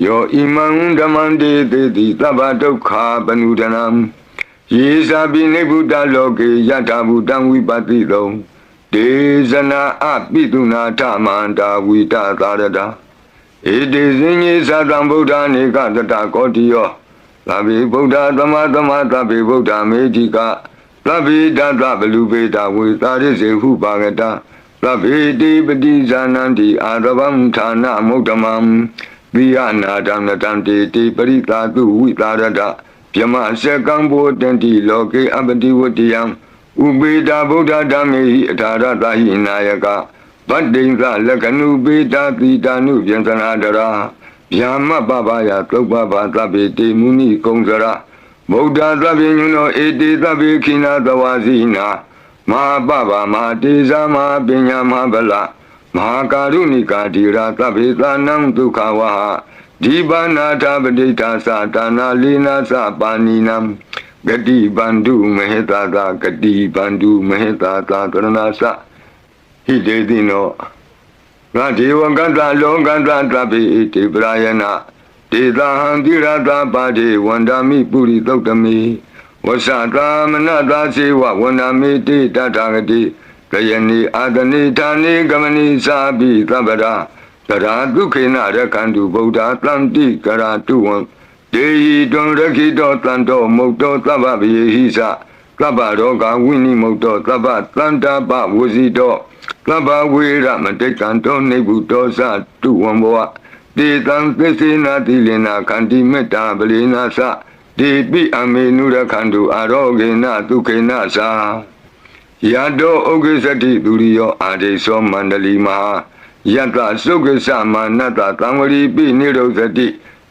[SPEAKER 1] ယောဣမံဓမ္မံတေတိတိသဗ္ဗဒုက္ခပနုဒနံယေသာပိနိဗ္ဗုတလောကေယထာဘူတံဝိပတိတောဒေဇနာအပိတုနာထမန္တာဝိတသာရတာဧတေဇင်ကြီးသတံဗုဒ္ဓနေကတတကောတိယောသဗ္ဗေဗုဒ္ဓသမသမသဗ္ဗေဗုဒ္ဓမေတိကသဗ္ဗေတသဗလူပေတဝေသာရိစေဟုပါကတသဗ္ဗေတိပတိဇာနန္တိအာရဗံဌာနမုဒ္ဓမံဝိယနာတံနတံတေတိပရိသာတုဝိသာရတဗြမစကံဘောတန္တိလောကေအပတိဝတ္တိယံဥပေတာဗုဒ္ဓဓမ္မေဟိအထာရတဟိနာယကဗတ္တိံသလက္ခဏုပေတာတိတာနုဗျံသနာတရာဗျာမပပယသုပ္ပဘာသဗ္ဗေတေမုနိကုံစရဗုဒ္ဓသဗ္ဗေညုနောဧတေသဗ္ဗေခိနာသဝါစီနာမဟာပပမဟာတေဇာမဟာပညာမဟာဗလမဟာကာရုဏိကာတိရာသဗ္ဗေသာနံဒုက္ခဝဟဒီပါဏာထပဋိဌာသတာနာလေနာသပါဏိနံဂတိဗန္ဓုမဟေတာသာဂတိဗန္ဓုမဟေတာသာကရဏသဟိတေတိနောငါဒေဝကတ္တလောကတ္တသဗ္ဗေတေပရာယနာဒေသာဟံတိရတာပါတိဝန္ဒာမိပုရိသုတ်တမိဝဆတာမနတာစေဝဝန္ဒာမိတိတထာဂတိကယနိအာတနိဌာနိကမနိသာပိသဗ္ဗရာတရာဒုခေနရခန္တုဗုဒ္ဓတံတိကရာတုဝံဒေဟိတွံရခိတောတံတောမုတ်တောသဗ္ဗဗယေဟိသသဗ္ဗရောဂဝိနိမုတ်တောသဗ္ဗတန္တာပဝစီတောသဗ္ဗဝေရမတိကံတောနိဗ္ဗုတောသတုဝံဘောတေတံသစ္စေနာတိလေနာခန္တိမေတ္တာပလေနာသတေပိအမေနုရခန္တုအာရောဂေနဒုခေနသာယတောဥက္ကစတိသူရိယောအာဒေသောမန္တလီမဟာယတသုက္ကစမာနတသံဝရိပိနိရောဇတိ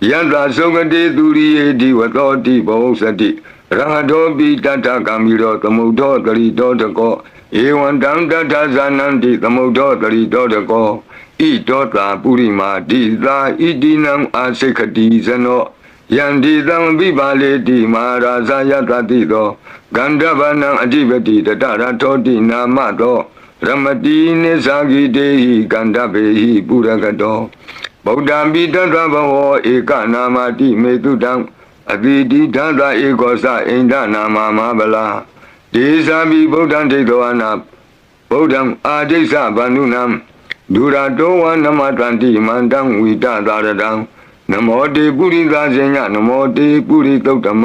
[SPEAKER 1] ယတသုက္ကတိသူရိယေဒီဝတောတိဘောဇတိရဟတောပိတတကံမိရောသမုဒ္ဒောတရိတောတကောဧဝံတံတထဇာနန္တိသမုဒ္ဒောတရိတောတကောဣတောတာပုရိမာတိသာဣတိနံအာစိခတိဇနောယန္တိသံပိပါလေတိမဟာရာဇာယတတိသောဂန္ဓဗနံအဓိပတိတတရထောတိနာမသောရမတိနိသဂိတေဟိကန္ဓဗေဟိပုရကတောဗုဒ္ဓံပိတသဗဝောဧကနာမတိမေတုတံအတိတိဓာတဧကောသအိန္ဒနာမမဟာဗလာဒေဇာပိဗုဒ္ဓံဒိဋ္ဌဝနာဗုဒ္ဓံအာဒိဋ္ဌဗန္ဓုနံဒုရတောဝနမတန္တိမန္တံဝိတသာရတံနမောတေပုရိသဇေညနမောတေပုရိသုတ်တမ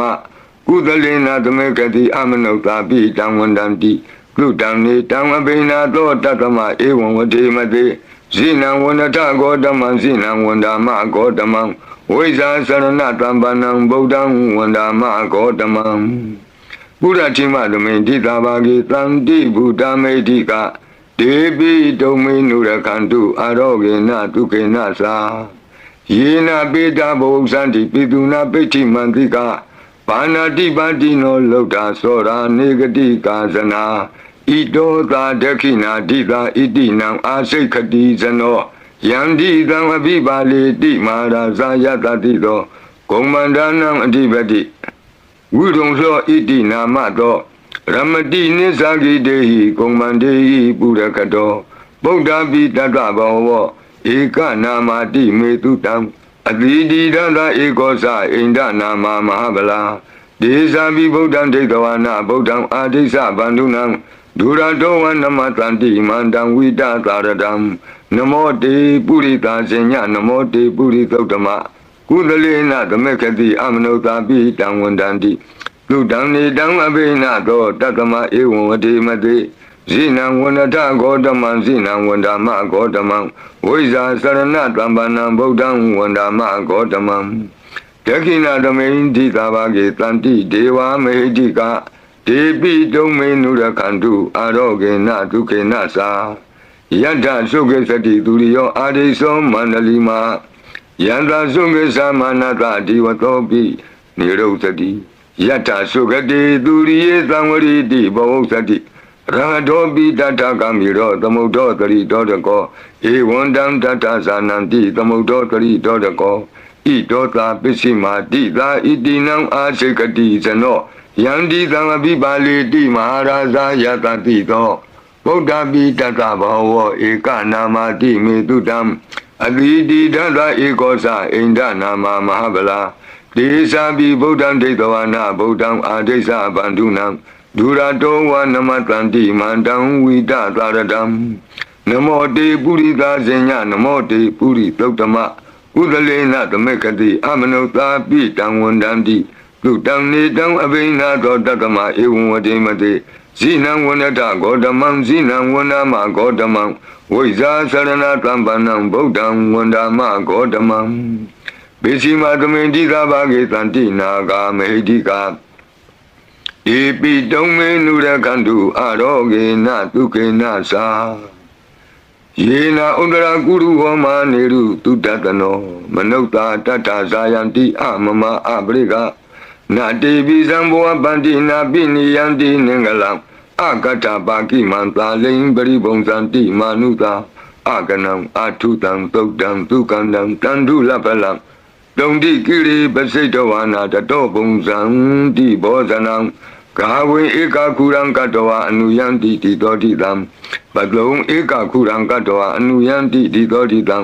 [SPEAKER 1] ကုသလေနာသမေကတိအမနုဿာပိတံဝန္တံတိကုတံနေတံအဘိနာသောတတမဧဝံဝတိမတိဇိနံဝန္တထဂောတမံဇိနံဝန္ဒာမဂောတမံဝိဇာသရဏတံပနံဗုဒ္ဓံဝန္ဒာမဂောတမံပုရတိမသမိန်တိသာဘာဂေတံတိဗုဒ္ဓမေတိကဒေပိတုံမေနုရခန္တုအာရောဂေနဒုခေနသာယေနပေတာဘုံစန္တိပိတုနာပိဋ္ဌိမန္တိကဘာနာတိပါတိနောလုဒ္ဓသောရာနေဂတိကာဇနာဣတောသာဒခိနာတိသာဣတိနံအာစိခတိဇနောယန္တိသံအပိပါလေတိမဟာရာဇာယတတိသောဂုံမန္ဒနံအဓိပတိဝိရုံသောဣတိနာမသောရမတိနိသဂိတေဟိဂုံမန္တေဟိပုရကတောဗုဒ္ဓပိတတဗဝောဧကနာမတိမေတုတံအတိတိဒန္တဧကောသအိန္ဒနာမမဟာဗလာဒေဇာပိဗုဒ္ဓံဒိဋ္ဌဝနာဗုဒ္ဓံအာဒိသဗန္ဓုနံဒုရတောဝနမတန္တိမန္တံဝိတသာရတံနမောတေပုရိသဇေညနမောတေပုရိသုတ်တမကုသလေနသမေကတိအမနုဿာပိတံဝန္တန္တိလူတံနေတံအဘိနာသောတတမဧဝံဝတိမတိဇိနံဝန္တထဂောတမံဇိနံဝန္ဒာမဂောတမံဝိဇာသရဏတံပနံဗုဒ္ဓံဝန္ဒာမဂောတမံဒခိဏသမိန်တိသာဘာဂေတန္တိဒေဝမေဟိတိကဒေပိတုံမေနုရခန္တုအာရောဂေနဒုခေနသာယတ္ထသုခေသတိသူရိယောအာဒိသောမန္တလီမာယန္တသုခေသမနတဒီဝတောပိနိရုသတိယတ္ထသုခတိသူရိယေသံဝရိတိဘောဝသတိရဟတောပိတတကမိရောသမုဒ္ဒောတရိတောတကောဧဝံတံတတဇာနန္တိသမုဒ္ဒောတရိတောတကော ဣတောသာပစ္စည်းမာတိသာဣတိနံအာစိကတိဇနောယန္တိသံအပိပါလေတိမဟာရာဇာယတတိသောဗုဒ္ဓပိတတဘောဝဧကနာမတိမေတုတံအတိတိတတဧကောသအိန္ဒနာမမဟာဗလာဒေသာပိဗုဒ္ဓံဒိဋ္ဌဝနာဗုဒ္ဓံအာဒိသဗန္ဓုနံဒုရတောဝနမတန္တိမန္တံဝိတသာရတံနမောတေပုရိသာဇညနမောတေပုရိသုတ္တမဥဒလေနသမေကတိအမနုသာပိတံဝန္တန္တိသုတံနေတံအဘိနာသောတတ္တမဧဝံဝတိမတိဇိနံဝန္တဂေါတမံဇိနံဝန္ဒမဂေါတမံဝိဇာသရဏတံပန္နံဗုဒ္ဓံဝန္ဒမဂေါတမံပိစီမသမေတိသာဘာဂေတန္တိနာဂာမေဟိတိကာဧပိတုံမေနုရခန္တုအရောဂေနဒုက္ခေနသာယေနာဥဒရာကုရုဟောမာနေရုတုတတနောမနုဿာတတ္ထဇာယန္တိအမမအပရိကနာတေပိဇံဘောပန္တိနာပိနိယန္တိနင်္ဂလံအကတ္ထပါကိမန္တာလိံပရိဘုံဇန္တိမာနုသာအကနံအထုတံသုတ်တံဒုက္ကန္တံတန္ဓုလပလံတုံတိကိရိပစိတဝါနာတတောဘုံဇံတိဘောဇနံကာဝေဧကခုရံကတဝအနုယန္တိတိသောတိတံပတလုံးဧကခုရံကတဝအနုယန္တိတိသောတိတံဣ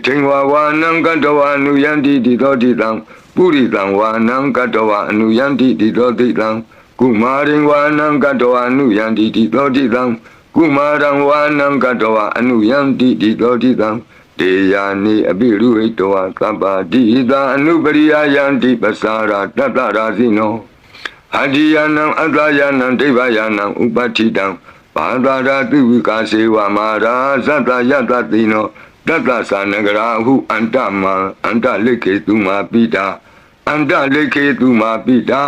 [SPEAKER 1] ထိံဝါဝါနံကတဝအနုယန္တိတိသောတိတံပုရိတံဝါနံကတဝအနုယန္တိတိသောတိတံကုမာရိဝါနံကတဝအနုယန္တိတိသောတိတံကုမာရံဝါနံကတဝအနုယန္တိတိသောတိတံတေယာနိအပိရုဟိတဝသဗ္ဗတိသာအနုပရိယယန္တိပစာရာတတ္တရာဇိနောအတ္တိယနံအတ္တယနံဒိဗ္ဗယနံဥပဋ္ဌိတံဘာသာရာတိဝိကာစေဝမာရာဇတယတတိနောတတ္တသနဂရာဟုအန္တမံအန္တလိခေတုမာပိတာအန္တလိခေတုမာပိတာ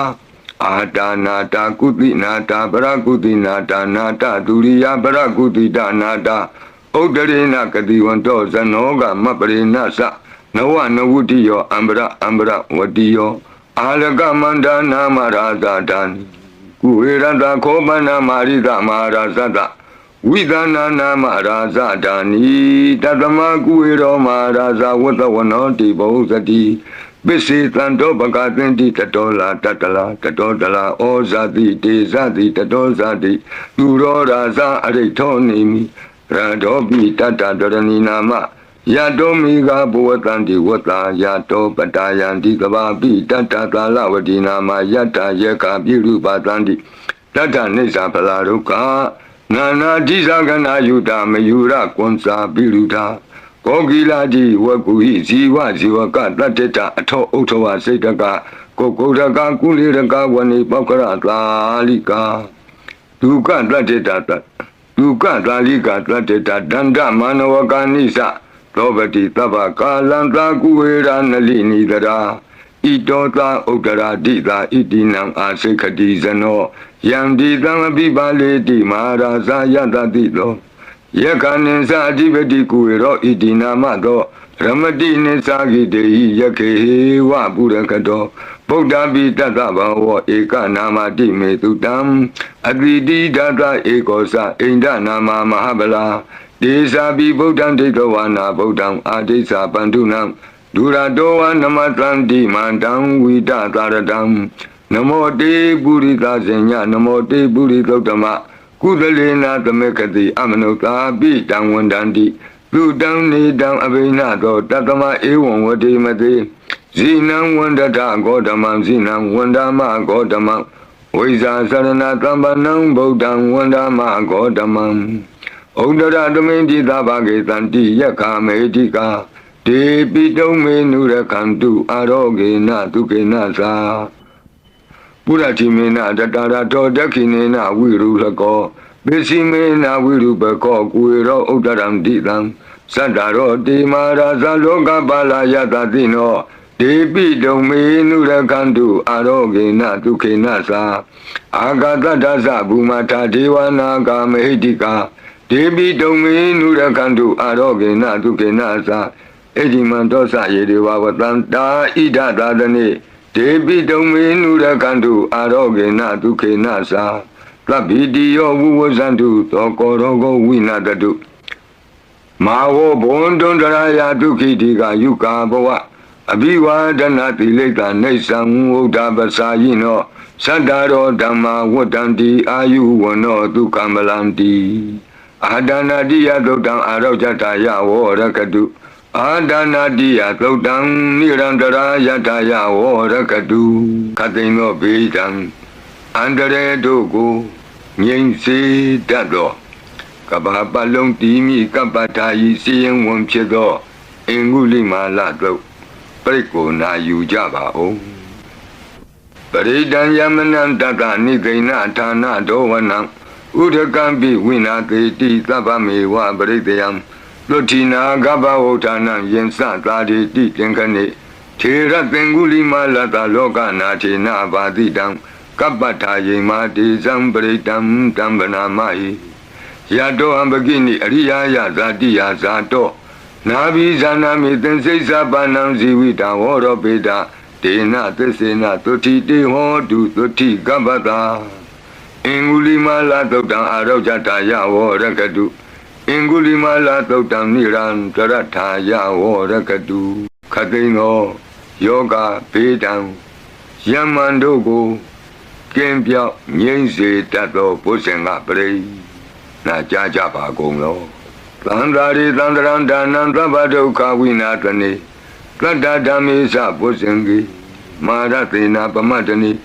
[SPEAKER 1] အာတာနာတာကုတိနာတာပရကုတိနာတာနာတာဒုရိယပရကုတိတာနာတာဥဒ္ဒရေနကတိဝန္တောဇနောကမပရိနသနဝနဝုတိယောအံပရဝတိယောအာလကမန္တနာမရာဇဒံကုဝေရတခောပနာမာရိသမဟာရာဇတဝိသနာနာမရာဇဒာနိတတမကုဝေရောမဟာရာဇဝတ္တဝနောတိဘောဇတိပစ္စေတံတောပကသင်တိတတောလာတတလာတတောတလာဩဇာတိတေဇတိတတောဇတိသူရောရာဇအရိထောနေမိရတောပိတတ္တဒရဏီနာမယတောမိဂဘဝတန္တိဝတ္တာယတောပတယန္တိကဘာပိတတ္တသာလဝတိနာမယတ္တယေကပိရုပသန္တိတတ္တနိစ္စဖလာဒုက္ခနာနာတိသကနာယုတမယုရကွန်စာပိရုဒာကောကိလာတိဝကုဟိဇီဝဇီဝကတတ္တတအထောဥထောဝစိတ်တကကိုကုရကကုလေရကဝနိပောက္ခရသာလိကာဒုက္ခတတ္တတဒုက္ခသာလိကာတတ္တတဒန္တမနဝကာနိသသောပတိသဗ္ဗကာလံသာကုဝေရနလိနိတရာဣတောသာဥဒ္ဒရာတိသာဣတိနံအာစိခတိဇနောယံတိသံအပိပါလေတိမဟာရာဇာယတတိသောယက္ခဏိသအဓိပတိကုဝေရောဣတိနာမသောရမတိနိသဂိတေဟိယခေဝပုရကတောဗုဒ္ဓပိတတ္တဘောဝဧကနာမတိမေတုတံအတိတိဒတဧကောသအိန္ဒနာမမဟာဗလာဒေသာပိဗုဒ္ဓံဒိဋ္ဌဝါနာဗုဒ္ဓံအာဒိသပန္ဓုနံဒုရတောဝနမတန္တိမန္တံဝိတသာရတံနမောတေပုရိသဇညနမောတေပုရိသုတ္တမကုသလေနာသမေကတိအမနုသာပိတံဝန္တန္တိသုတံနေတံအဘိနသောတတမဧဝံဝတိမတိဇိနံဝန္တတဂေါတမံဇိနံဝန္ဒမဂေါတမံဝိဇာသရဏတံပနံဗုဒ္ဓံဝန္ဒမဂေါတမံဩဒရသမိန်တိသဗ္ဗဂေတန္တိယက္ခမေတိကာဒေပိတုံမေနုရခန္တုအာရောဂေနဒုက္ခေနသာပုရတိမေနတတရာတောဒက္ခိနေနဝိရုလကောပစ္စည်းမေနဝိရုပကောကုဝေရောဥဒ္ဒရံတိတံသတ္တရောတေမာရာဇလောကပါလာယတတိနောဒေပိတုံမေနုရခန္တုအာရောဂေနဒုက္ခေနသာအာဂတတ္တသဘူမထာဒေဝနာဂာမဟိတိကာဒေပိတုံမေနုရခန္တုအာရောဂေနဒုက္ခေနသာဣတိမံတောသယေဒေဝဝတံတာဣဒသာသနေဒေပိတုံမေနုရခန္တုအာရောဂေနဒုက္ခေနသာသဗ္ဗိတိယောဝုဝဇန္တုသောကောရောဂောဝိနတတုမာဝဘောဘွန်တွန်တရာယဒုက္ခိတိကယုကာဘဝ Abhivadana Tileka Nesam Uddhabasayino Sadaro Dhamma Vadanti Ayuvano Dukamalanti Adana Diya Dodam Arojataya Vorakadu Adana Diya Dodam Nirandara Yataya Vorakadu Katino Bidam Andare Dogo Nyensi Dado Kabapalong Timi Kapatayi Siyang Wamchedo Ingulima Ladro Priko na Yujaba O Paridan Yamanan Tata Nikaina Tana Dovanam Udakambi Winate Ti Tabame Wa Baridiam Lotina Gaba Otana Yensa Tadi Ti Tenkane Tira Tengulima Lata Loka Natina Badidam Kapata Yemati Zambridam Tambana Mai Yato Ambagini Ariya Yazati Yazato Nabi Zanami Tense Sabanam Zivita Vorobeda Tena Tesena Toti Te Hodu Toti Gabata Ingulima La Totam Arojata Yawo Rakadu Ingulima La Totam Niran Tarata Yawo Rakadu Katino Yoga Pedam Yamandogo Kempia Nyense Tato Pusenga Prey Na Jaja Pagonglo Tandari Tandaranda Nandabado Kawinatani Kata Damisa Pusengi Maratina Pamatani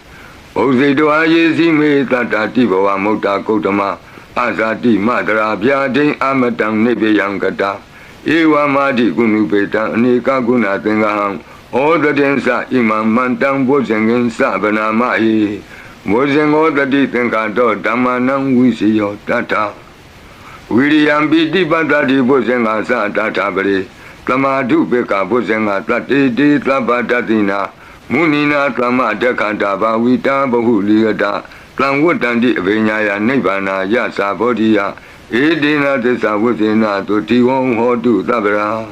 [SPEAKER 1] Ozido Ayesi Me Tata Tiboa Mota Kotama Azati Madra Biadin Amatang Nebe Yankata Ewa Madi Gunupeta Nika Gunatenga All the Densa Imam Mantang Bosengin Sabana Mai Bosengo the Ditankato Damanang Wisio Tata William B. Dipatati Bosenga Sa Tata Bari Tamadu Beka Bosenga Tati Di Tabatatina Munina Tama Dekanta Bawita Bahuliata Tlamwutandi Vinyaya Nibana Yasa Bodia Edina Tesa Wuzina to Tiwon Hodu Tabra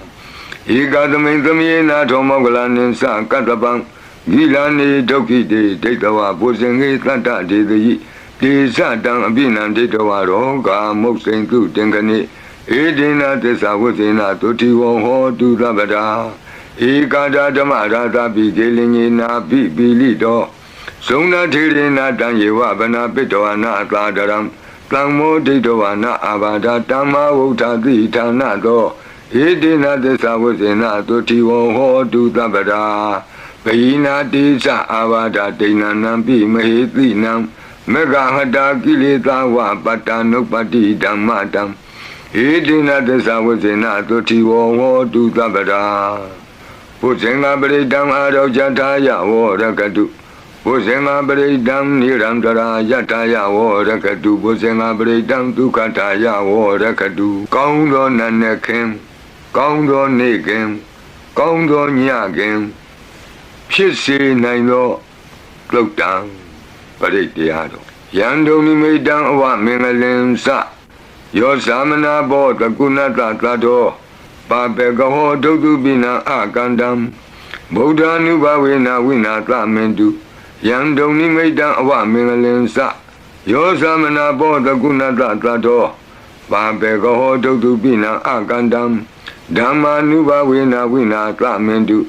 [SPEAKER 1] Igadame Tamina Tomogalanin Sa Katabang Gilani Doki de Detawa Bosengi Tata de the Tisa Dang Binan Detawa Roga Moxing to Tengani Edina Tesa Wuzina to Tiwon Hodu Tabra Ikada Damada Bigelina Bilido Sona Tirina Danyewa Bana Pitoana Kladaram Tangmo Ditoana Abada Tama Wutati Tanado Edina Tesa Wuzina to Tiwon Hodu Tabra Paina Tisa Avada Tina Nampi Mahiti Nam Mega Hada Kilita Wa Patano Pati Damatam Edina Tesa Wuzina to Tiwon Hodu Tabra Pusenga Bredam Arojataya Vorakadu Pusenga Bredam Nirandara Yataya Vorakadu Pusenga Bredam Dukataya Vorakadu Kaundo Nanekim Kaundo Nekim Kaundo Nyakim Pisi Naino Klokdang Brediyado Yando Nimedang Awa Mingalim Sa Yosamana Bo Takunata Tato Papegaho Dodubina Akandam Buddha Nubawina Wina Tamendu Yandoni Medan Awa Mingalensa Yosamana Boda Gunata Tato Papegaho Dodubina Akandam Dhamma Nubawina Wina Tamendu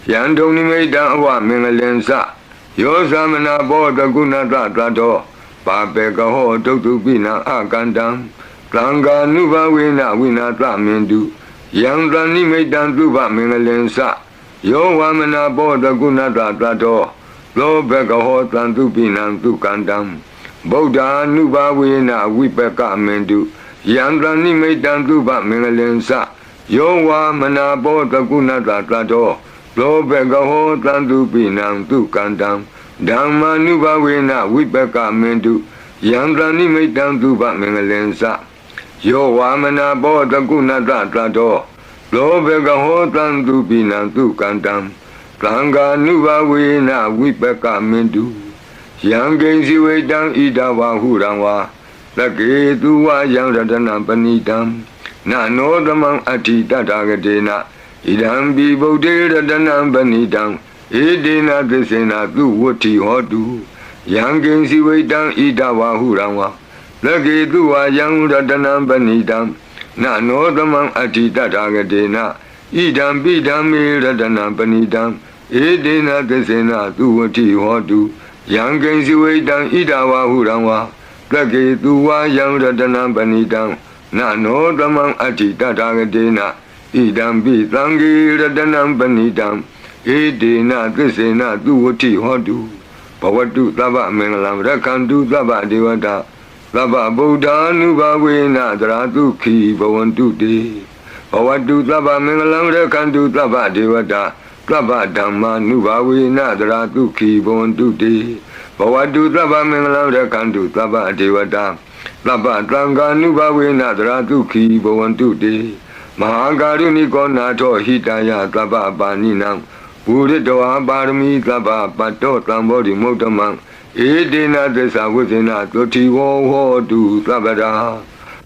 [SPEAKER 1] Yandoni Medan Awa Mingalensa Yosamana Boda Gunata Tato Papegaho Dodubina Akandam Tanga Nubawina Wina Tamendu Yang Rani Medan Duba Mingalensa Yo Wamana Boda Gunata Tato Lo Bekaho Tandupinam Tukandam Boda Nuba Wina Wipeka Mendu Yang Rani Medan Duba Mingalensa Yo Wamana Boda Gunata Tato Lo Bekaho Tandupinam Tukandam Dhamma Nuba Wina Wipeka Mendu Yang Rani Medan Duba Mingalensa Yo Wamana Boda Gunata Tato Lo Bekaho Tandupinam Tukandam Tanga Nuba Wina Wipeka Mendu Yang Gensi Wedang Idawa Huranwa Lake Tuwa Yang Radana Panidam Nano Damang Ati Tatagadena Idam Bibode Radana Panidam Edena Desena Tuwati Hodu Yang Gensi Wedang Idawa Huranwa Lagi Tuwa Yang Radana Panidam Nano Damang Ati Tatagadena idam bidami radana panidam edena desena tuwati hotu yangen siwedam idawa huranwa plake tuwa yang radana panidam nano damang ati tatagatena idam bidangi radana panidam edena desena tuwati hotu bhavatu tava mengalam rakantu tava devata tava buddha nubhavena dharatu ki bhavantu te bhavatu tava mengalam rakantu tava devata tava dhamma nubhavena dharatu ki bhavantu te bhavatu tava mengalam rakantu tava devata tava tanga nubhavena dharatu ki bhavantu te mahakaruniko natho hitaya tava paninam Buddha Parami Taba Pato Tambodi Motamang Edina Desa Within Toti Wo to Tabada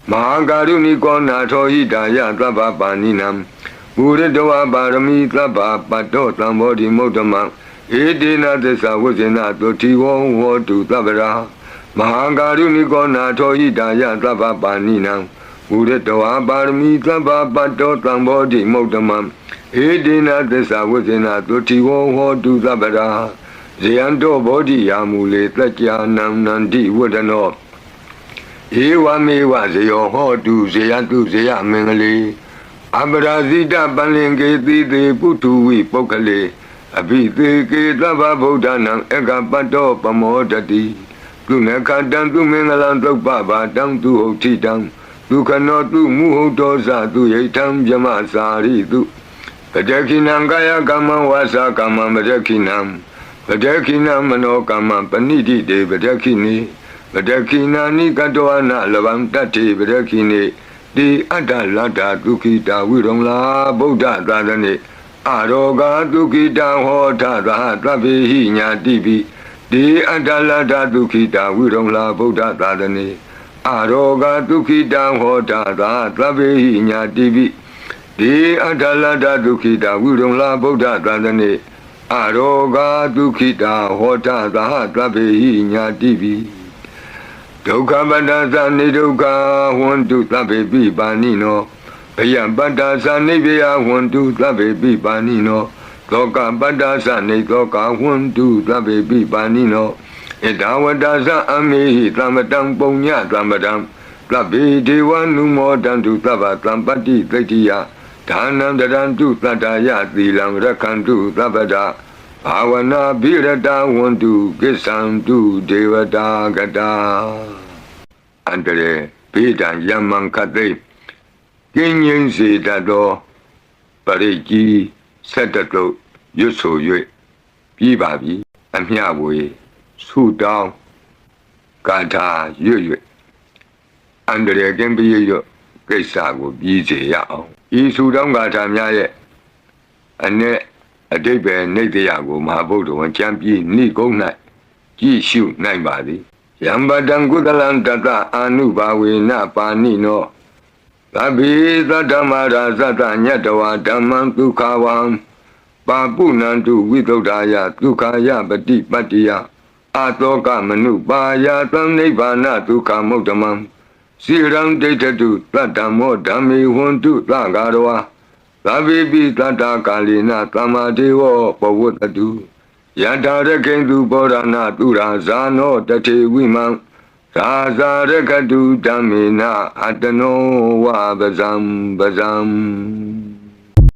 [SPEAKER 1] Mahakaruni Kona Tohidaya Taba Paninam Buddha Parami Taba Pato Tambodi Motamang Edina Desa Within Toti Wo to Tabada Mahakaruni Kona Tohidaya Taba Paninam Buddha Parami Taba Pato Tambodi Motamang Edina desa within Toti wo to Zabada Zianto Bodhi Yamule Tatyanam Nandi Wadano Ewa me was your ho to Ziantu Zia Mengale Abrazida Balinge the Putu Pokale Abiti Kitava Bodanam Egapato Pamodati Tunaka down to Mengalan Baba down to Hoti down Tu cannot do Muhotosa to Yetam Jamasari to Pajakinam Gaya Kama Wasa Kama Pajakinam Pajakinam Mano Kama Panidi de Pajakini Pajakina Nikatoana Lavam Tati Pajakini Di Adalata Tukita Wirongla Buddha Tadane Aroga Tukita Hota Tabi Hinya Dibi Di Adalata Tukita Wirongla Buddha Tadane Aroga Tukita Hota Tabi Hinya Dibi Di Adalada Dukita Wirongla Buddha Tadane Aroga Dukita Hota Tabi Nyatibi Doka Badasa Nidoka Wantu Tabi Bibanino Bayam Badasa Nibia Wantu Tabi Bibanino Doka Badasa Nidoka Wantu Tabi Bibanino Edawadasa Amihi Tamadam Ponya Tamadam Tabi Diwanu Modantu Tabatambati Tetiya Dhanam Dadantu Tataya Tilam Rakantu Tabada Bhavana Birata Wantu Kisantu Devata Gata Andre Pidan Yaman Kate Kinyin Sitato Pariki Setato Yuso Yue Pibabi Amyawe Sudao Gata Yue Andre Gembi Kisago Bize Yao Isudam Gata Myaye Ane Adebe Nediago Mahabodo and Champi Nikona Jishu Naibadi Yambadan Gudalan Tata Anubawe Napa Nino Tabi Zadamara Zata Nyatawa Daman Tukawan Babunantu Widodaya Tukaya Bati Patia Atoka Manu Baya Tamnebana Tukamotamam Siram data to Tatamo Dami Huntu Tagaroa Tabi Tata Kalina Tamadewo Pawutadu Yadara Kendu Borana Tura Zano Tate Wiman Raza Rekadu Damina Atano Wa Bazam